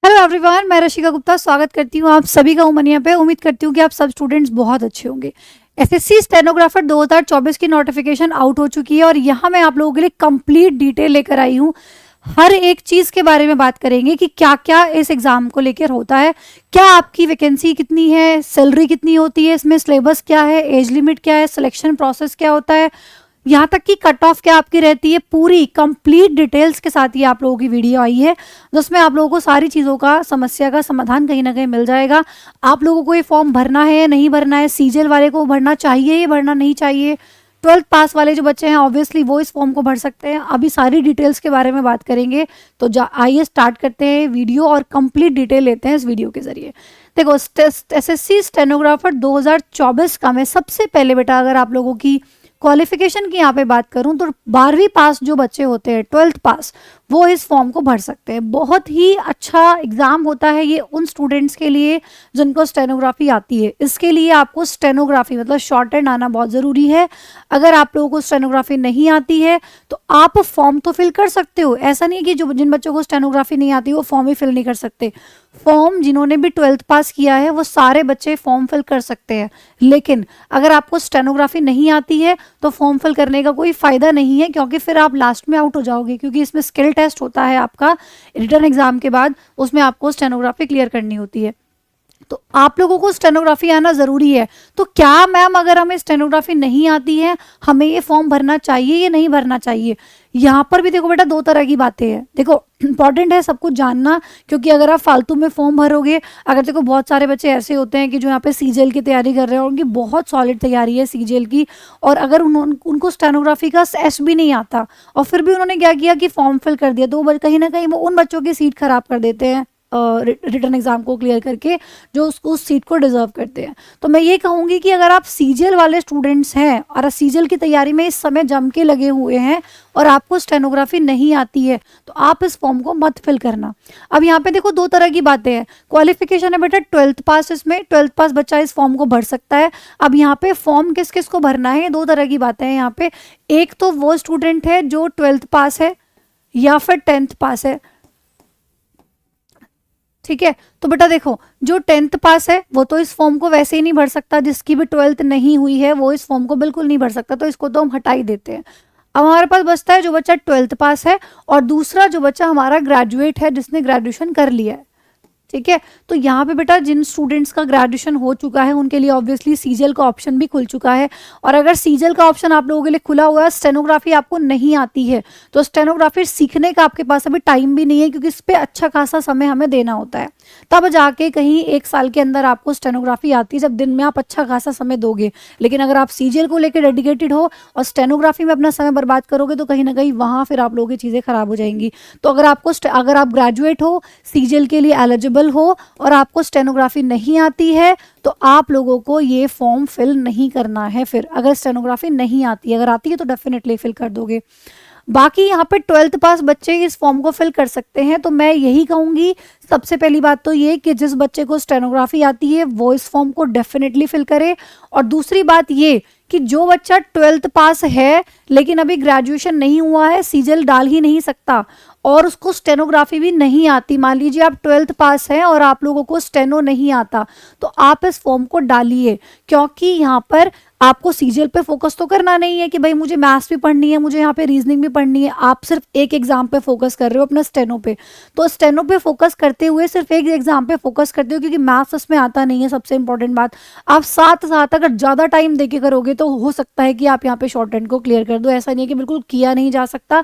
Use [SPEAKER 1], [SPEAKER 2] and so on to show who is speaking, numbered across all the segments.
[SPEAKER 1] Hello everyone, मैं रशिका गुप्ता स्वागत करती हूँ आप सभी का उमनिया पे। उम्मीद करती हूँ कि आप सब स्टूडेंट्स बहुत अच्छे होंगे। एसएससी स्टेनोग्राफर 2024 की नोटिफिकेशन आउट हो चुकी है और यहाँ मैं आप लोगों के लिए कंप्लीट डिटेल लेकर आई हूँ। हर एक चीज़ के बारे में बात करेंगे कि क्या क्या इस एग्ज़ाम को लेकर होता है, क्या आपकी वैकेंसी कितनी है, सैलरी कितनी होती है, इसमें सिलेबस क्या है, एज लिमिट क्या है, सिलेक्शन प्रोसेस क्या होता है, यहाँ तक कि कट ऑफ क्या आपकी रहती है। पूरी कंप्लीट डिटेल्स के साथ ये आप लोगों की वीडियो आई है जिसमें आप लोगों को सारी चीज़ों का समस्या का समाधान कहीं ना कहीं मिल जाएगा। आप लोगों को ये फॉर्म भरना है या नहीं भरना है, सीजीएल वाले को भरना चाहिए या भरना नहीं चाहिए, 12th पास वाले जो बच्चे हैं ऑब्वियसली वो इस फॉर्म को भर सकते हैं। अभी सारी डिटेल्स के बारे में बात करेंगे। तो आइए स्टार्ट करते हैं वीडियो और कंप्लीट डिटेल लेते हैं इस वीडियो के जरिए। देखो, एसएससी स्टेनोग्राफर 2024 का मैं सबसे पहले बेटा अगर आप लोगों की क्वालिफिकेशन की यहाँ पे बात करूँ तो 12वीं पास जो बच्चे होते हैं, 12th पास, वो इस फॉर्म को भर सकते हैं। बहुत ही अच्छा एग्ज़ाम होता है ये उन स्टूडेंट्स के लिए जिनको स्टेनोग्राफी आती है। इसके लिए आपको स्टेनोग्राफी मतलब शॉर्ट हैंड आना बहुत ज़रूरी है। अगर आप लोगों को स्टेनोग्राफी नहीं आती है तो आप फॉर्म तो फिल कर सकते हो। ऐसा नहीं है कि जो जिन बच्चों को स्टेनोग्राफी नहीं आती वो फॉर्म ही फिल नहीं कर सकते। फॉर्म जिन्होंने भी 12th पास किया है वो सारे बच्चे फॉर्म फिल कर सकते हैं। लेकिन अगर आपको स्टेनोग्राफी नहीं आती है तो फॉर्म फिल करने का कोई फ़ायदा नहीं है, क्योंकि फिर आप लास्ट में आउट हो जाओगे। क्योंकि इसमें स्किल टेस्ट होता है आपका रिटर्न एग्जाम के बाद, उसमें आपको स्टेनोग्राफी क्लियर करनी होती है। तो आप लोगों को स्टेनोग्राफी आना ज़रूरी है। तो क्या मैम अगर हमें स्टेनोग्राफी नहीं आती है हमें ये फॉर्म भरना चाहिए या नहीं भरना चाहिए? यहाँ पर भी देखो बेटा दो तरह की बातें हैं। देखो, इंपॉर्टेंट है सब कुछ जानना, क्योंकि अगर आप फालतू में फॉर्म भरोगे, अगर देखो बहुत सारे बच्चे ऐसे होते हैं कि जो यहाँ पे सीजीएल की तैयारी कर रहे हैं, उनकी बहुत सॉलिड तैयारी है सीजीएल की, और अगर उनको स्टेनोग्राफी का एस भी नहीं आता और फिर भी उन्होंने क्या किया कि फॉर्म फिल कर दिया, तो कहीं ना कहीं वो उन बच्चों की सीट खराब कर देते हैं रिटर्न एग्जाम को क्लियर करके, जो उस सीट को डिजर्व करते हैं। तो मैं ये कहूँगी कि अगर आप सीजीएल वाले स्टूडेंट्स हैं और सीजीएल की तैयारी में इस समय जम के लगे हुए हैं और आपको स्टेनोग्राफी नहीं आती है तो आप इस फॉर्म को मत फिल करना। अब यहाँ पे देखो दो तरह की बातें हैं। क्वालिफिकेशन है बेटा 12th पास, इसमें 12th पास बच्चा इस फॉर्म को भर सकता है। अब यहाँ पे फॉर्म किस किस को भरना है, दो तरह की बातें हैं यहाँ पे। एक तो वो स्टूडेंट है जो 12th पास है या फिर 10th पास है, ठीक है। तो बेटा देखो, जो 10th पास है वो तो इस फॉर्म को वैसे ही नहीं भर सकता, जिसकी भी 12th नहीं हुई है वो इस फॉर्म को बिल्कुल नहीं भर सकता, तो इसको तो हम हटा ही देते हैं। अब हमारे पास बचता है जो बच्चा 12th पास है और दूसरा जो बच्चा हमारा ग्रेजुएट है जिसने ग्रेजुएशन कर लिया है, ठीक है। तो यहाँ पे बेटा जिन स्टूडेंट्स का ग्रेजुएशन हो चुका है उनके लिए ऑब्वियसली सीजीएल का ऑप्शन भी खुल चुका है। और अगर सीजीएल का ऑप्शन आप लोगों के लिए खुला हुआ है, स्टेनोग्राफी आपको नहीं आती है, तो स्टेनोग्राफी सीखने का आपके पास अभी टाइम भी नहीं है, क्योंकि इस पर अच्छा खासा समय हमें देना होता है। तब जाके कहीं एक साल के अंदर आपको स्टेनोग्राफी आती है, जब दिन में आप अच्छा खासा समय दोगे। लेकिन अगर आप सीजीएल को लेकर डेडिकेटेड हो और स्टेनोग्राफी में अपना समय बर्बाद करोगे तो कहीं ना कहीं वहाँ फिर आप लोगों की चीज़ें खराब हो जाएंगी। तो अगर आप ग्रेजुएट हो, सीजीएल के लिए एलिजिबल हो और आपको स्टेनोग्राफी नहीं आती है तो आप लोगों को ये फॉर्म फिल नहीं करना है। फिर अगर स्टेनोग्राफी नहीं आती है, अगर आती है तो डेफिनेटली फिल कर दोगे। बाकी यहाँ पे 12th पास बच्चे इस फॉर्म को फिल कर सकते हैं। तो मैं यही कहूँगी, सबसे पहली बात तो ये कि जिस बच्चे को स्टेनोग्राफी आती है वो इस फॉर्म को डेफिनेटली फिल करे। और दूसरी बात ये कि जो बच्चा 12th पास है लेकिन अभी ग्रेजुएशन नहीं हुआ है, सीजीएल डाल ही नहीं सकता और उसको स्टेनोग्राफी भी नहीं आती, मान लीजिए आप 12th पास हैं और आप लोगों को स्टेनो नहीं आता, तो आप इस फॉर्म को डालिए। क्योंकि यहाँ पर आपको सीजीएल पे फोकस तो करना नहीं है कि भाई मुझे मैथ्स भी पढ़नी है, मुझे यहाँ पे रीजनिंग भी पढ़नी है। आप सिर्फ एक एग्जाम पे फोकस कर रहे हो, अपना स्टेनो पे। तो स्टेनो पे फोकस करते हुए सिर्फ एक एग्जाम पे फोकस करते हो, क्योंकि मैथ्स उसमें आता नहीं है। सबसे इंपॉर्टेंट बात, आप साथ साथ अगर ज़्यादा टाइम देके करोगे तो हो सकता है कि आप यहाँ पे शॉर्ट हैंड को क्लियर कर दो। ऐसा नहीं है कि बिल्कुल किया नहीं जा सकता,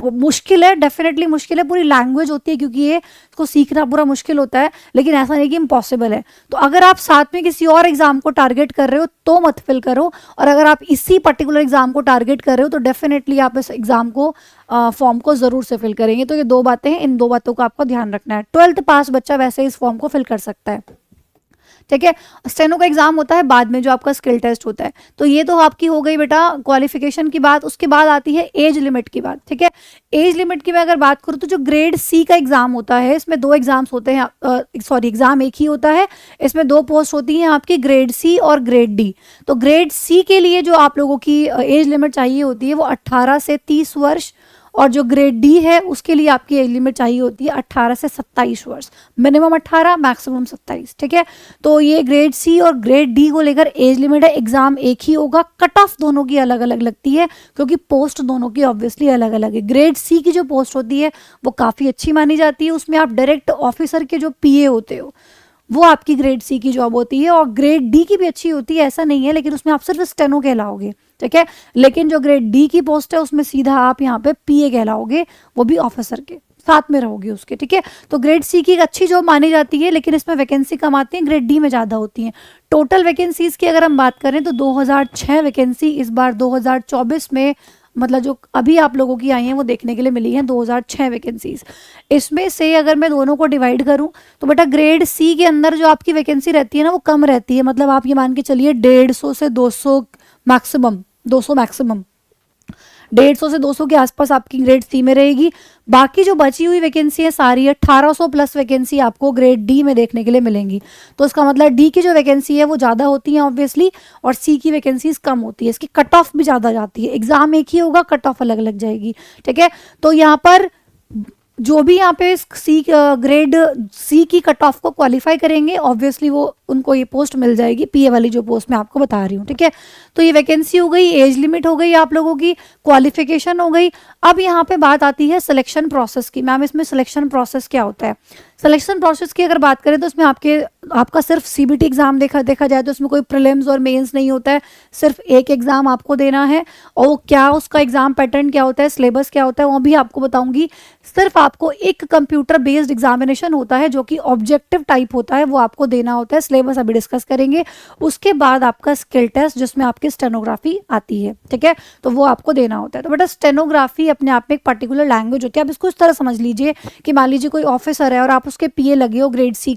[SPEAKER 1] मुश्किल है, डेफिनेटली मुश्किल है। पूरी लैंग्वेज होती है, क्योंकि ये इसको सीखना पूरा मुश्किल होता है, लेकिन ऐसा नहीं कि इम्पॉसिबल है। तो अगर आप साथ में किसी और एग्जाम को टारगेट कर रहे हो तो मत फिल करो, और अगर आप इसी पर्टिकुलर एग्जाम को टारगेट कर रहे हो तो डेफिनेटली आप इस एग्जाम को फॉर्म को जरूर से फिल करेंगे। तो ये दो बातें हैं, इन दो बातों का आपको ध्यान रखना है। 12th पास बच्चा वैसे इस फॉर्म को फिल कर सकता है, ठीक है। स्टेनो का एग्जाम होता है बाद में, जो आपका स्किल टेस्ट होता है। तो ये तो आपकी हो गई बेटा क्वालिफिकेशन की बात। उसके बाद आती है एज लिमिट की बात, ठीक है। एज लिमिट की मैं अगर बात करूँ तो जो ग्रेड सी का एग्जाम होता है, इसमें दो एग्जाम्स होते हैं, सॉरी एग्जाम एक ही होता है। इसमें दो पोस्ट होती हैं आपकी, ग्रेड सी और ग्रेड डी। तो ग्रेड सी के लिए जो आप लोगों की एज लिमिट चाहिए होती है वो 18 से 30 वर्ष, और जो ग्रेड डी है उसके लिए आपकी एज लिमिट चाहिए होती है 18 से 27 वर्ष, मिनिमम 18 मैक्सिमम 27, ठीक है। तो ये ग्रेड सी और ग्रेड डी को लेकर एज लिमिट है, एग्जाम एक ही होगा, कट ऑफ दोनों की अलग अलग लगती है क्योंकि पोस्ट दोनों की ऑब्वियसली अलग अलग है। ग्रेड सी की जो पोस्ट होती है वो काफ़ी अच्छी मानी जाती है, उसमें आप डायरेक्ट ऑफिसर के जो पीए होते हो वो आपकी ग्रेड सी की जॉब होती है, और ग्रेड डी की भी अच्छी होती है, ऐसा नहीं है, लेकिन उसमें आप सिर्फ स्टेनो कहलाओगे, ठीक है। लेकिन जो ग्रेड डी की पोस्ट है उसमें सीधा आप यहाँ पे पीए कहलाओगे, वो भी ऑफिसर के साथ में रहोगे उसके, ठीक है। तो ग्रेड सी की एक अच्छी जॉब मानी जाती है, लेकिन इसमें वैकेंसी कम आती है, ग्रेड डी में ज़्यादा होती है। टोटल वैकेंसीज की अगर हम बात करें तो 2006 वैकेंसी इस बार 2024 में, मतलब जो अभी आप लोगों की आई हैं वो देखने के लिए मिली हैं 2006 वैकेंसीज। इसमें से अगर मैं दोनों को डिवाइड करूं तो बेटा ग्रेड सी के अंदर जो आपकी वैकेंसी रहती है ना वो कम रहती है, मतलब आप ये मान के चलिए 150 से 200 मैक्सिमम, 200 मैक्सिमम, 150 से 200 के आसपास आपकी ग्रेड सी में रहेगी। बाकी जो बची हुई वैकेंसी है सारी 1800 प्लस वैकेंसी आपको ग्रेड डी में देखने के लिए मिलेंगी। तो इसका मतलब डी की जो वैकेंसी है वो ज़्यादा होती है ऑब्वियसली, और सी की वैकेंसीज कम होती है, इसकी कट ऑफ भी ज़्यादा जाती है, एग्जाम एक ही होगा, कट ऑफ अलग अलग जाएगी, ठीक है। तो यहाँ पर जो भी यहाँ पे सी ग्रेड सी की कट ऑफ को क्वालिफाई करेंगे ऑब्वियसली वो उनको ये पोस्ट मिल जाएगी, पीए वाली जो पोस्ट मैं आपको बता रही हूँ, ठीक है। तो ये वैकेंसी हो गई, एज लिमिट हो गई, आप लोगों की क्वालिफिकेशन हो गई। अब यहाँ पे बात आती है सिलेक्शन प्रोसेस की। मैम इसमें सिलेक्शन प्रोसेस क्या होता है? सिलेक्शन प्रोसेस की अगर बात करें तो इसमें आपका सिर्फ सीबीटी एग्जाम देखा जाए तो इसमें कोई प्रीलिम्स और मेंस नहीं होता है, सिर्फ एक एग्जाम आपको देना है। और वो क्या, उसका एग्जाम पैटर्न क्या होता है, सिलेबस क्या होता है, वो भी आपको बताऊंगी। सिर्फ आपको एक कंप्यूटर बेस्ड एग्जामिनेशन होता है जो कि ऑब्जेक्टिव टाइप होता है, वो आपको देना होता है, सिलेबस अभी डिस्कस करेंगे। उसके बाद आपका स्किल टेस्ट जिसमें आपकी स्टेनोग्राफी आती है, ठीक है, तो वो आपको देना होता है। तो बेटा स्टेनोग्राफी अपने आप में एक पर्टिकुलर लैंग्वेज होती है। आप इसको इस तरह समझ लीजिए कि मान लीजिए कोई ऑफिसर है और आप उसके पीए लगे हो ग्रेड सी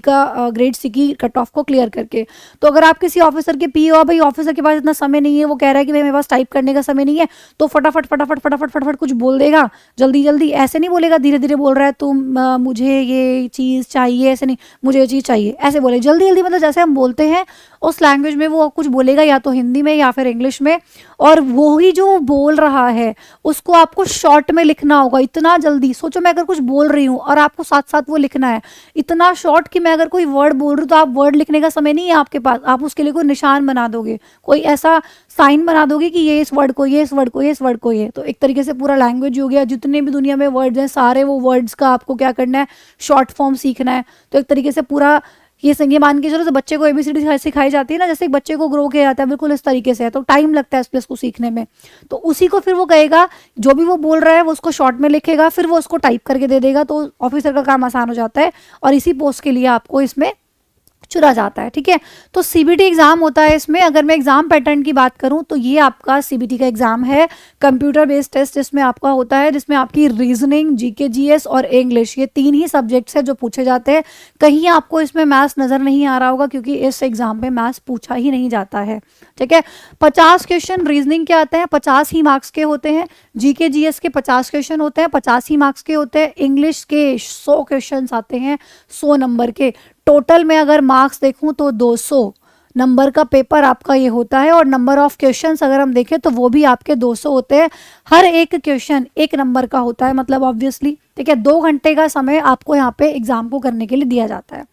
[SPEAKER 1] की कट ऑफ को क्लियर करके, तो अगर आप किसी ऑफिसर के पीए हो, भाई ऑफिसर के पास इतना समय नहीं है, वो कह रहा है कि भाई मेरे पास टाइप करने का समय नहीं है, तो फटाफट फटाफट फटाफट फटाफट कुछ बोल देगा, जल्दी जल्दी, ऐसे नहीं बोलेगा धीरे धीरे बोल रहा है, तुम मुझे ये चीज़ चाहिए, ऐसे नहीं मुझे ये चीज़ चाहिए, ऐसे बोले जल्दी जल्दी, मतलब जैसे हम बोलते हैं उस लैंग्वेज में वो कुछ बोलेगा, या तो हिंदी में या फिर इंग्लिश में, और वो ही जो बोल रहा है उसको आपको शॉर्ट में लिखना होगा इतना जल्दी। सोचो मैं अगर कुछ बोल रही हूँ और आपको साथ साथ वो लिखना है इतना शॉर्ट कि मैं अगर कोई वर्ड बोल रही हूँ तो आप वर्ड लिखने का समय नहीं है आपके पास, आप उसके लिए कोई निशान बना दोगे, कोई ऐसा साइन बना दोगे कि ये इस वर्ड को, ये इस वर्ड को, ये इस वर्ड को, ये। तो एक तरीके से पूरा लैंग्वेज हो गया, जितने भी दुनिया में वर्ड्स हैं सारे वो वर्ड्स का आपको क्या करना है, शॉर्ट फॉर्म सीखना है। तो एक तरीके से पूरा ये मान के चलो तो बच्चे को एबीसीडी सिखाई जाती है ना, जैसे एक बच्चे को ग्रो किया जाता है, बिल्कुल इस तरीके से है, तो टाइम लगता है इस प्लेस को सीखने में। तो उसी को फिर वो कहेगा, जो भी वो बोल रहा है वो उसको शॉर्ट में लिखेगा, फिर वो उसको टाइप करके दे देगा, तो ऑफिसर का काम आसान हो जाता है, और इसी पोस्ट के लिए आपको इसमें चुना जाता है, ठीक है। तो सीबीटी एग्जाम होता है इसमें। अगर मैं एग्जाम पैटर्न की बात करूं तो ये आपका सीबीटी का एग्जाम है, कंप्यूटर बेस्ड टेस्ट जिसमें आपका होता है, जिसमें आपकी रीजनिंग, जीके जीएस और इंग्लिश, ये 3 ही सब्जेक्ट्स हैं जो पूछे जाते हैं। कहीं आपको इसमें मैथ्स नजर नहीं आ रहा होगा क्योंकि इस एग्जाम में मैथ्स पूछा ही नहीं जाता है, ठीक है। 50 क्वेश्चन रीजनिंग के आते हैं, 50 ही मार्क्स के होते हैं। जीके जीएस के 50 क्वेश्चन होते हैं, 50 ही मार्क्स के होते हैं। इंग्लिश के 100 क्वेश्चन आते हैं, 100 नंबर के। टोटल में अगर मार्क्स देखूं तो 200 नंबर का पेपर आपका ये होता है, और नंबर ऑफ क्वेश्चंस अगर हम देखें तो वो भी आपके 200 होते हैं। हर एक क्वेश्चन 1 नंबर का होता है, मतलब ऑब्वियसली, ठीक है। 2 घंटे का समय आपको यहाँ पे एग्जाम को करने के लिए दिया जाता है।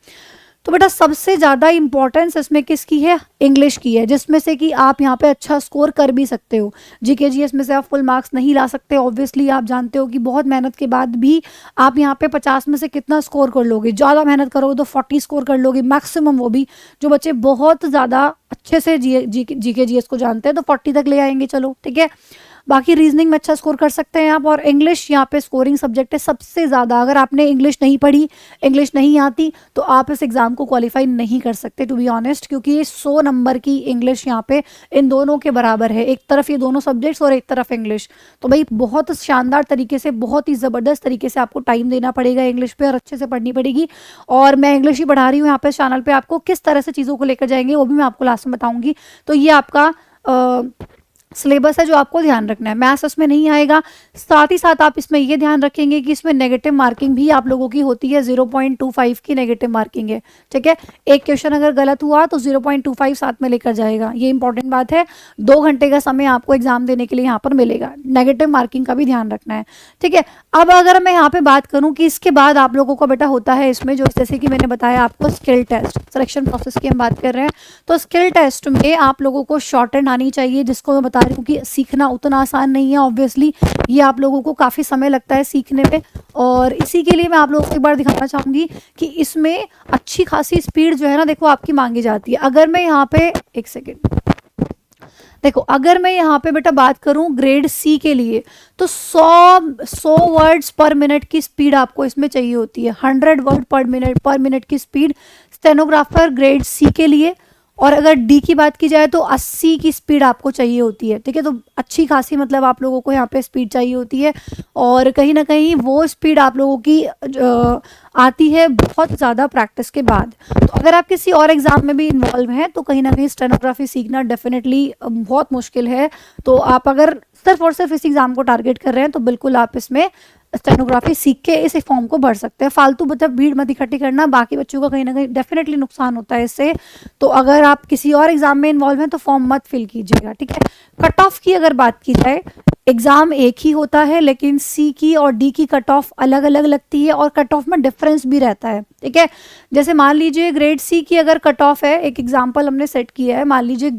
[SPEAKER 1] तो बेटा सबसे ज़्यादा इंपॉर्टेंस इसमें किसकी है? इंग्लिश की है, जिसमें से कि आप यहाँ पे अच्छा स्कोर कर भी सकते हो। जीके जीएस में से आप फुल मार्क्स नहीं ला सकते ऑब्वियसली, आप जानते हो कि बहुत मेहनत के बाद भी आप यहाँ पे 50 में से कितना स्कोर कर लोगे, ज़्यादा मेहनत करोगे तो 40 स्कोर कर लोगे मैक्सिमम। वो भी जो बच्चे बहुत ज़्यादा अच्छे से जीके जीएस को जानते हैं तो 40 तक ले आएंगे, चलो ठीक है। बाकी रीजनिंग में अच्छा स्कोर कर सकते हैं आप, और इंग्लिश यहाँ पे स्कोरिंग सब्जेक्ट है सबसे ज़्यादा। अगर आपने इंग्लिश नहीं पढ़ी, इंग्लिश नहीं आती, तो आप इस एग्ज़ाम को क्वालिफाई नहीं कर सकते टू बी ऑनेस्ट, क्योंकि ये 100 नंबर की इंग्लिश यहाँ पे इन दोनों के बराबर है, एक तरफ ये दोनों सब्जेक्ट्स और एक तरफ इंग्लिश। तो भाई बहुत शानदार तरीके से, बहुत ही ज़बरदस्त तरीके से आपको टाइम देना पड़ेगा इंग्लिश पे, और अच्छे से पढ़नी पड़ेगी। और मैं इंग्लिश ही पढ़ा रही हूँ यहाँ पे चैनल पर, आपको किस तरह से चीज़ों को लेकर जाएंगे वो भी मैं आपको लास्ट में बताऊँगी। तो ये आपका सिलेबस है जो आपको ध्यान रखना है। मैथ्स इसमें नहीं आएगा। साथ ही साथ आप इसमें ये ध्यान रखेंगे कि इसमें नेगेटिव मार्किंग भी आप लोगों की होती है, 0.25 की नेगेटिव मार्किंग है, ठीक है। एक क्वेश्चन अगर गलत हुआ तो 0.25 साथ में लेकर जाएगा, ये इंपॉर्टेंट बात है। 2 घंटे का समय आपको एग्जाम देने के लिए यहाँ पर मिलेगा, नेगेटिव मार्किंग का भी ध्यान रखना है, ठीक है। अब अगर मैं यहाँ पे बात करूँ कि इसके बाद आप लोगों का बेटा होता है इसमें जो, जैसे कि मैंने बताया आपको स्किल टेस्ट, सिलेक्शन प्रोसेस की हम बात कर रहे हैं, तो स्किल टेस्ट में आप लोगों को शॉर्ट हैंड आनी चाहिए, जिसको मैं बता रही हूँ कि सीखना उतना आसान नहीं है ऑब्वियसली, ये आप लोगों को काफ़ी समय लगता है सीखने में। और इसी के लिए मैं आप लोगों को एक बार दिखाना चाहूँगी कि इसमें अच्छी खासी स्पीड जो है ना, देखो आपकी मांगी जाती है। अगर मैं यहाँ पे एक सेकेंड, देखो अगर मैं यहाँ पे बेटा बात करूँ ग्रेड सी के लिए, तो 100 वर्ड्स पर मिनट की स्पीड आपको इसमें चाहिए होती है, 100 वर्ड पर मिनट की स्पीड स्टेनोग्राफर ग्रेड सी के लिए। और अगर डी की बात की जाए तो 80 की स्पीड आपको चाहिए होती है, ठीक है। तो अच्छी खासी मतलब आप लोगों को यहाँ पे स्पीड चाहिए होती है, और कहीं ना कहीं वो स्पीड आप लोगों की आती है बहुत ज़्यादा प्रैक्टिस के बाद। तो अगर आप किसी और एग्ज़ाम में भी इन्वॉल्व हैं तो कहीं ना कहीं स्टेनोग्राफी सीखना डेफिनेटली बहुत मुश्किल है। तो आप अगर सिर्फ और सिर्फ इस एग्ज़ाम को टारगेट कर रहे हैं तो बिल्कुल आप इसमें स्टेनोग्राफी सीख के इस फॉर्म को भर सकते हैं। फालतू मतलब भीड़ मत इकट्ठी करना, बाकी बच्चों का कहीं ना कहीं डेफिनेटली नुकसान होता है इससे। तो अगर आप किसी और एग्जाम में इन्वॉल्व हैं तो फॉर्म मत फिल कीजिएगा, ठीक है। कट ऑफ की अगर बात की जाए, एग्जाम एक ही होता है लेकिन सी की और डी की कट ऑफ अलग अलग लगती है, और कट ऑफ में डिफरेंस भी रहता है, ठीक है। जैसे मान लीजिए ग्रेड सी की अगर कट ऑफ है, एक एग्जाम्पल हमने सेट किया है, मान लीजिए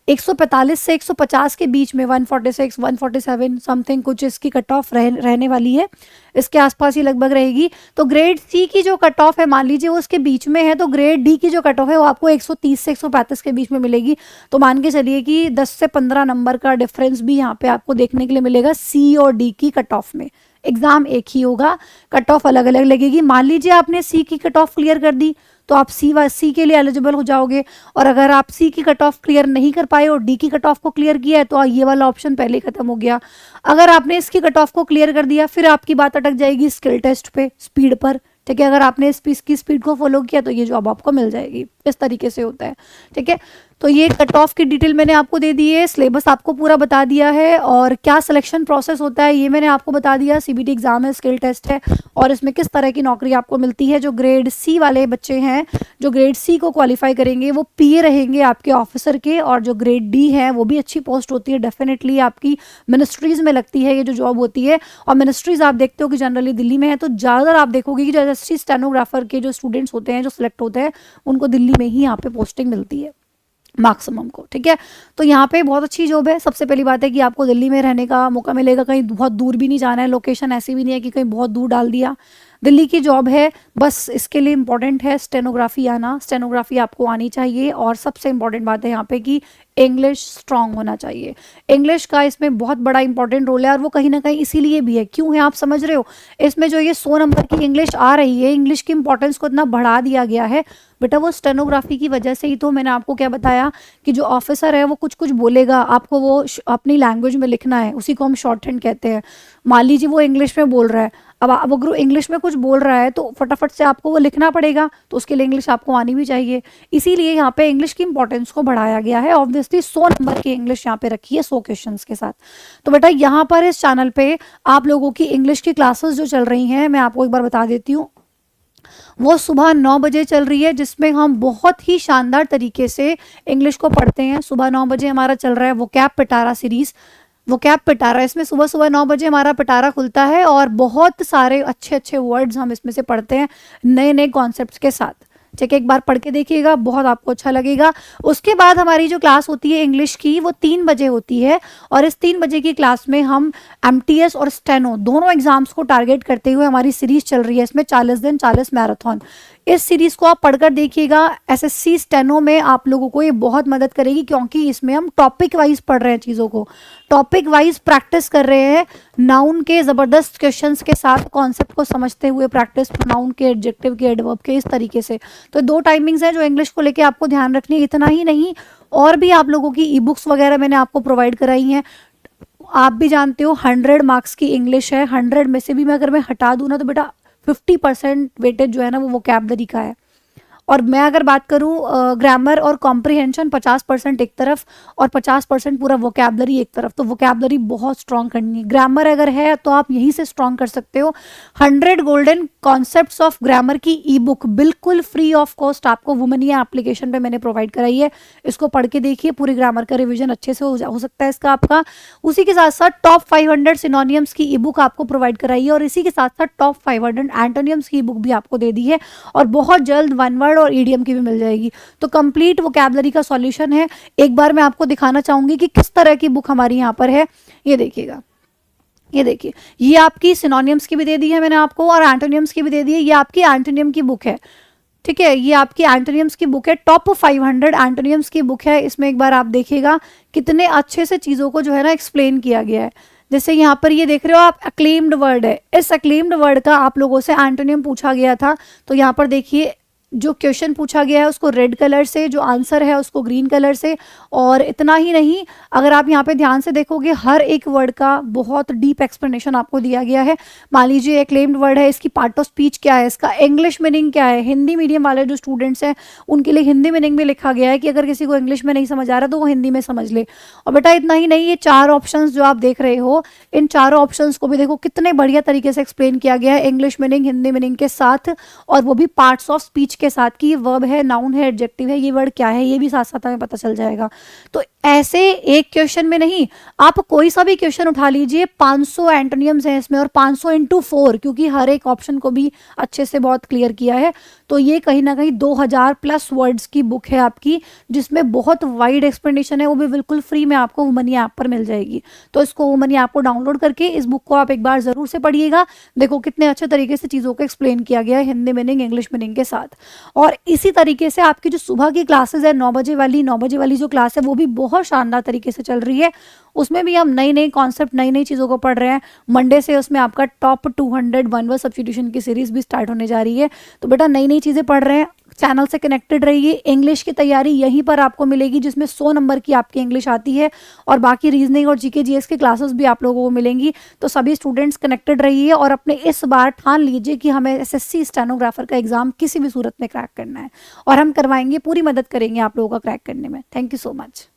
[SPEAKER 1] 145 से 150 के बीच में, 146 147 समथिंग कुछ इसकी कट ऑफ रहने वाली है, इसके आसपास ही लगभग रहेगी। तो ग्रेड सी की जो कट ऑफ है मान लीजिए वो उसके बीच में है, तो ग्रेड डी की जो कट ऑफ है वो आपको 130 से 135 के बीच में मिलेगी। तो मान के चलिए कि 10 से 15 नंबर का डिफरेंस भी यहाँ पे आपको देखने के लिए मिलेगा सी और डी की कट ऑफ में। एग्जाम एक ही होगा, कट ऑफ अलग अलग लगेगी। मान लीजिए आपने सी की कट ऑफ क्लियर कर दी तो आप सी के लिए एलिजिबल हो जाओगे, और अगर आप सी की कट ऑफ क्लियर नहीं कर पाए और डी की कट ऑफ को क्लियर किया है तो ये वाला ऑप्शन पहले ही खत्म हो गया। अगर आपने इसकी कट ऑफ को क्लियर कर दिया फिर आपकी बात अटक जाएगी स्किल टेस्ट पे, स्पीड पर, ठीक है। अगर आपने इसकी स्पीड को फॉलो किया तो ये जॉब आपको मिल जाएगी। इस तरीके से होता है, ठीक है। तो ये कट ऑफ की डिटेल मैंने आपको दे दी है, सिलेबस आपको पूरा बता दिया है, और क्या सिलेक्शन प्रोसेस होता है ये मैंने आपको बता दिया। सीबीटी एग्जाम है, स्किल टेस्ट है, और इसमें किस तरह की नौकरी आपको मिलती है। जो ग्रेड सी वाले बच्चे हैं, जो ग्रेड सी को क्वालिफाई करेंगे वो पीए रहेंगे आपके ऑफिसर के, और जो ग्रेड डी है वो भी अच्छी पोस्ट होती है, डेफिनेटली आपकी मिनिस्ट्रीज में लगती है ये जो जॉब होती है। और मिनिस्ट्रीज आप देखते हो कि जनरली दिल्ली में है, तो ज़्यादातर आप देखोगे कि जैसे स्टेनोग्राफर के जो स्टूडेंट्स होते हैं जो सिलेक्ट होते हैं उनको दिल्ली में ही यहाँ पे पोस्टिंग मिलती है मैक्सिमम को, ठीक है। तो यहाँ पे बहुत अच्छी जॉब है। सबसे पहली बात है कि आपको दिल्ली में रहने का मौका मिलेगा, कहीं बहुत दूर भी नहीं जाना है, लोकेशन ऐसी भी नहीं है कि कहीं बहुत दूर डाल दिया, दिल्ली की जॉब है। बस इसके लिए इम्पोर्टेंट है स्टेनोग्राफी आना, स्टेनोग्राफी आपको आनी चाहिए, और सबसे इम्पोर्टेंट बात है यहाँ पे कि इंग्लिश स्ट्रांग होना चाहिए। इंग्लिश का इसमें बहुत बड़ा इंपॉर्टेंट रोल है, और वो कहीं ना कहीं इसीलिए भी है, क्यों है आप समझ रहे हो। इसमें जो ये 100 नंबर की इंग्लिश आ रही है, इंग्लिश की इंपॉर्टेंस को इतना बढ़ा दिया गया है बेटा, वो स्टेनोग्राफी की वजह से ही। तो मैंने आपको क्या बताया कि जो ऑफिसर है वो कुछ कुछ बोलेगा, आपको वो अपनी लैंग्वेज में लिखना है, उसी को हम शॉर्ट हैंड कहते हैं। मान लीजिए वो इंग्लिश में बोल रहा है, अब अगर इंग्लिश में कुछ बोल रहा है तो फटाफट से आपको वो लिखना पड़ेगा, तो उसके लिए इंग्लिश आपको आनी भी चाहिए। इसीलिए यहाँ पे इंग्लिश की इंपॉर्टेंस को बढ़ाया गया है। ऑब्वियसली 100 नंबर की इंग्लिश यहाँ पे रखी है 100 क्वेश्चंस के साथ। तो बेटा यहाँ पर इस चैनल पे आप लोगों की इंग्लिश की क्लासेस जो चल रही हैं, मैं आपको एक बार बता देती हूँ, वो सुबह 9 बजे चल रही है, जिसमें हम बहुत ही शानदार तरीके से इंग्लिश को पढ़ते हैं। सुबह 9 बजे हमारा चल रहा है वोकैब पिटारा सीरीज, वोकैब पिटारा। इसमें सुबह सुबह 9 बजे हमारा पिटारा खुलता है, और बहुत सारे अच्छे अच्छे वर्ड्स हम इसमें से पढ़ते हैं नए नए कॉन्सेप्ट्स के साथ, ठीक है। एक बार पढ़ के देखिएगा, बहुत आपको अच्छा लगेगा। उसके बाद हमारी जो क्लास होती है इंग्लिश की वो 3 बजे होती है, और इस 3 बजे की क्लास में हम एमटीएस और स्टेनो दोनों एग्जाम्स को टारगेट करते हुए हमारी सीरीज चल रही है। इसमें 40 दिन 40 मैराथन, इस सीरीज को आप पढ़कर देखिएगा। एसएससी स्टेनो में आप लोगों को ये बहुत मदद करेगी, क्योंकि इसमें हम टॉपिक वाइज पढ़ रहे हैं, चीज़ों को टॉपिक वाइज प्रैक्टिस कर रहे हैं। नाउन के ज़बरदस्त क्वेश्चंस के साथ कॉन्सेप्ट को समझते हुए प्रैक्टिस, नाउन के, एडजेक्टिव के, एडवर्ब के, इस तरीके से। तो 2 टाइमिंग्स हैं जो इंग्लिश को लेके आपको ध्यान रखनी है। इतना ही नहीं, और भी आप लोगों की ई बुक्स वगैरह मैंने आपको प्रोवाइड कराई हैं। आप भी जानते हो 100 मार्क्स की इंग्लिश है, 100 में से भी मैं अगर मैं हटा दूँ ना तो बेटा 50% वेटेज जो है ना वो वोकैबलरी का है, और मैं अगर बात करूँ ग्रामर और कॉम्प्रिहेंशन 50% एक तरफ और 50% पूरा वोकैबलरी एक तरफ, तो वोकैबलरी बहुत स्ट्रॉन्ग करनी है। ग्रामर अगर है तो आप यहीं से स्ट्रॉन्ग कर सकते हो। 100 गोल्डन कॉन्सेप्ट्स ऑफ ग्रामर की ई बुक बिल्कुल फ्री ऑफ कॉस्ट आपको वुमनिया एप्लीकेशन पे मैंने प्रोवाइड कराई है। इसको पढ़ के देखिए, पूरी ग्रामर का रिविजन अच्छे से हो सकता है इसका आपका। उसी के साथ साथ टॉप 500 सिनोनियम्स की ई बुक आपको प्रोवाइड कराई है और इसी के साथ साथ टॉप 500 एंटोनियम्स की ई बुक भी आपको दे दी है और बहुत जल्द वन वर्ड और ईडियम की भी मिल जाएगी। तो कंप्लीट वोकैबलरी का सॉल्यूशन है। एक बार मैं आपको दिखाना चाहूंगी कि किस तरह की बुक हमारी यहाँ पर है। ये देखिएगा, ये देखिए, ये आपकी सिनोनियम्स की भी दे दी है मैंने आपको और एंटोनियम्स की भी दे दी है। ये आपकी एंटोनियम की बुक है, ठीक है, ये आपकी एंटोनियम्स की बुक है, टॉप 500 एंटोनियम्स की बुक है। इसमें एक बार आप देखिएगा कितने अच्छे से चीज़ों को जो है ना एक्सप्लेन किया गया है। जैसे यहाँ पर ये देख रहे हो आप, अक्लेम्ड वर्ड है, इस अक्लेम्ड वर्ड का आप लोगों से एंटोनियम पूछा गया था। तो यहाँ पर देखिए जो क्वेश्चन पूछा गया है उसको रेड कलर से, जो आंसर है उसको ग्रीन कलर से। और इतना ही नहीं, अगर आप यहाँ पे ध्यान से देखोगे हर एक वर्ड का बहुत डीप एक्सप्लेनेशन आपको दिया गया है। मान लीजिए क्लेम्ड वर्ड है, इसकी पार्ट ऑफ स्पीच क्या है, इसका इंग्लिश मीनिंग क्या है। हिंदी मीडियम वाले जो स्टूडेंट्स हैं उनके लिए हिंदी मीनिंग में लिखा गया है कि अगर किसी को इंग्लिश में नहीं समझ आ रहा तो वो हिंदी में समझ ले। और बेटा इतना ही नहीं, ये 4 ऑप्शन जो आप देख रहे हो, इन चारों ऑप्शन को भी देखो कितने बढ़िया तरीके से एक्सप्लेन किया गया है, इंग्लिश मीनिंग हिंदी मीनिंग के साथ, और वो भी पार्ट्स ऑफ स्पीच के साथ कि ये वर्ब है, नाउन है, एडजेक्टिव है, ये वर्ड क्या है, ये भी साथ साथ हमें पता चल जाएगा। तो ऐसे एक क्वेश्चन में नहीं, आप कोई सा भी क्वेश्चन उठा लीजिए, 500 एंटोनियम्स हैं इसमें और 500 इंटू 4, क्योंकि हर एक ऑप्शन को भी अच्छे से बहुत क्लियर किया है। तो ये कहीं ना कहीं 2000 प्लस वर्ड्स की बुक है आपकी, जिसमें बहुत वाइड एक्सप्लेनेशन है, वो भी बिल्कुल फ्री में आपको वुमनी ऐप पर मिल जाएगी। तो इसको वुमनी ऐप को डाउनलोड करके इस बुक को आप एक बार जरूर से पढ़िएगा। देखो कितने अच्छे तरीके से चीज़ों को एक्सप्लेन किया गया है हिंदी मीनिंग इंग्लिश मीनिंग के साथ। और इसी तरीके से आपकी जो सुबह की क्लासेज है 9 बजे वाली जो क्लास है वो भी बहुत शानदार तरीके से चल रही है। उसमें भी हम नई नई कॉन्सेप्ट नई नई चीज़ों को पढ़ रहे हैं। मंडे से उसमें आपका टॉप 200 वन वर्ड सब्स्टिट्यूशन की सीरीज भी स्टार्ट होने जा रही है। तो बेटा नई नई चीज़ें पढ़ रहे हैं, चैनल से कनेक्टेड रहिए। इंग्लिश की तैयारी यहीं पर आपको मिलेगी, जिसमें 100 नंबर की आपकी इंग्लिश आती है और बाकी रीजनिंग और जीके जीएस की क्लासेस भी आप लोगों को मिलेंगी। तो सभी स्टूडेंट्स कनेक्टेड रहिए और अपने इस बार ठान लीजिए कि हमें एसएससी स्टेनोग्राफर का एग्जाम किसी भी सूरत में क्रैक करना है और हम करवाएंगे, पूरी मदद करेंगे आप लोगों का क्रैक करने में। Thank you so much.